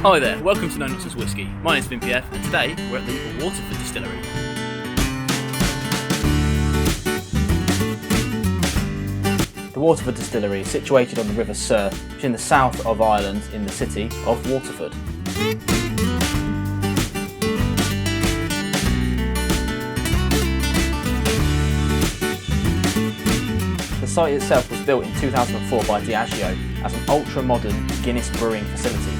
Hi there, welcome to Nonsense Whisky. My name's PF and today we're at the Waterford Distillery. The Waterford Distillery is situated on the River Suir, which is in the south of Ireland in the city of Waterford. The site itself was built in 2004 by Diageo as an ultra-modern Guinness brewing facility.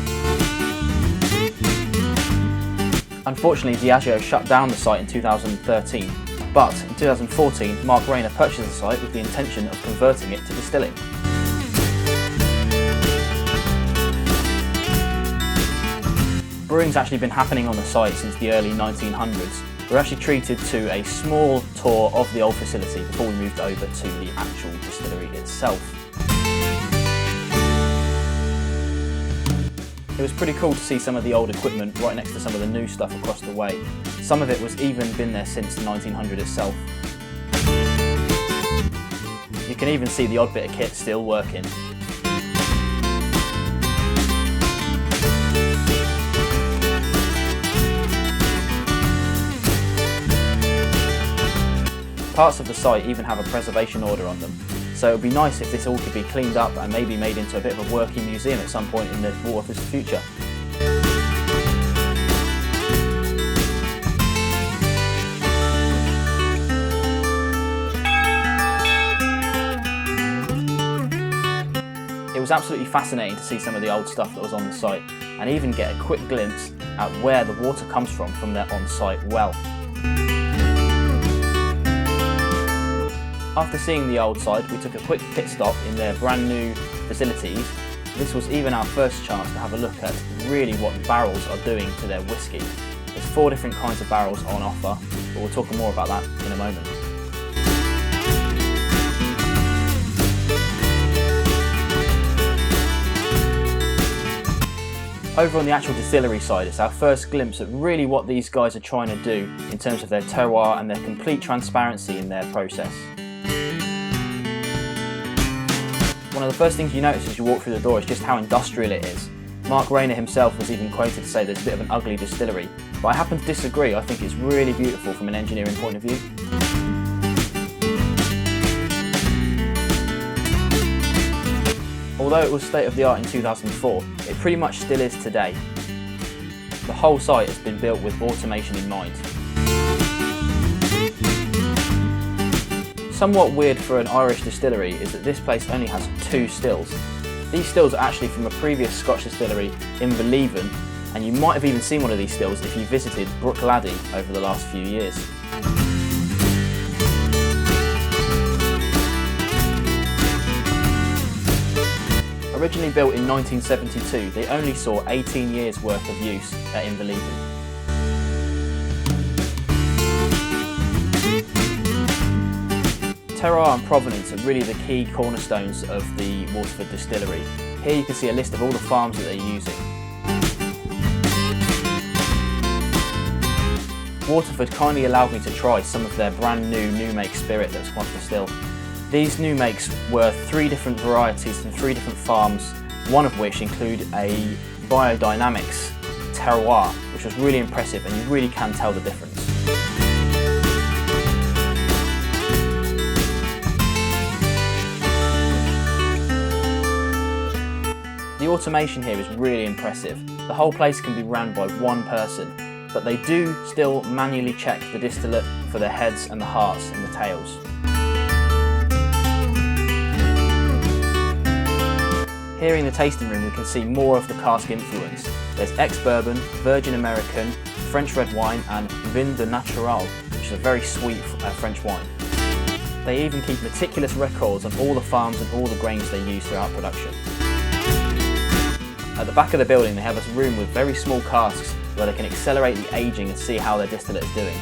Unfortunately, Diageo shut down the site in 2013, but in 2014 Mark Rayner purchased the site with the intention of converting it to distilling. Brewing's actually been happening on the site since the early 1900s. We were actually treated to a small tour of the old facility before we moved over to the actual distillery itself. It was pretty cool to see some of the old equipment right next to some of the new stuff across the way. Some of it was even been there since 1900 itself. You can even see the odd bit of kit still working. Parts of the site even have a preservation order on them, so it would be nice if this all could be cleaned up and maybe made into a bit of a working museum at some point in the Waterford's future. It was absolutely fascinating to see some of the old stuff that was on the site and even get a quick glimpse at where the water comes from their on-site well. After seeing the old site, we took a quick pit stop in their brand new facilities. This was even our first chance to have a look at really what the barrels are doing to their whisky. There's 4 different kinds of barrels on offer, but we'll talk more about that in a moment. Over on the actual distillery side, it's our first glimpse at really what these guys are trying to do in terms of their terroir and their complete transparency in their process. One of the first things you notice as you walk through the door is just how industrial it is. Mark Rayner himself was even quoted to say there's a bit of an ugly distillery, but I happen to disagree. I think it's really beautiful from an engineering point of view. Although it was state of the art in 2004, it pretty much still is today. The whole site has been built with automation in mind. Somewhat weird for an Irish distillery is that this place only has 2 stills. These stills are actually from a previous Scotch distillery in Believin, and you might have even seen one of these stills if you visited Brookladdy over the last few years. Originally built in 1972, they only saw 18 years worth of use at Inverleithen. Terroir and provenance are really the key cornerstones of the Waterford Distillery. Here you can see a list of all the farms that they're using. Waterford kindly allowed me to try some of their brand new make spirit that's come off the still. These new makes were 3 different varieties from 3 different farms, one of which include a biodynamics terroir, which was really impressive and you really can tell the difference. The automation here is really impressive. The whole place can be ran by one person, but they do still manually check the distillate for the heads and the hearts and the tails. Here in the tasting room we can see more of the cask influence. There's ex-bourbon, Virgin American, French red wine and vin de natural, which is a very sweet French wine. They even keep meticulous records on all the farms and all the grains they use throughout production. At the back of the building they have a room with very small casks where they can accelerate the aging and see how their distillate is doing.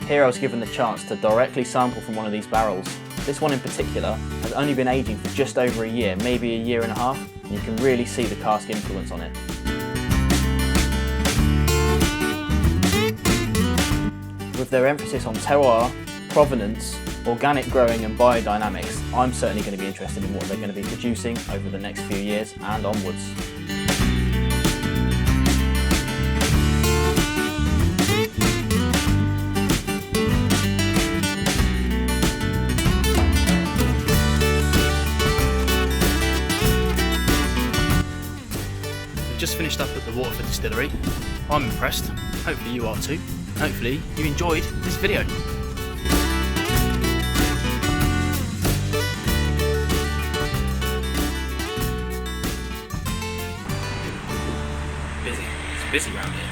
Here I was given the chance to directly sample from one of these barrels. This one in particular has only been aging for just over a year, maybe a year and a half, and you can really see the cask influence on it. With their emphasis on terroir, provenance, organic growing and biodynamics, I'm certainly going to be interested in what they're going to be producing over the next few years and onwards. Just finished up at the Waterford Distillery. I'm impressed, hopefully you are too. Hopefully you enjoyed this video. Busy, it's busy around here.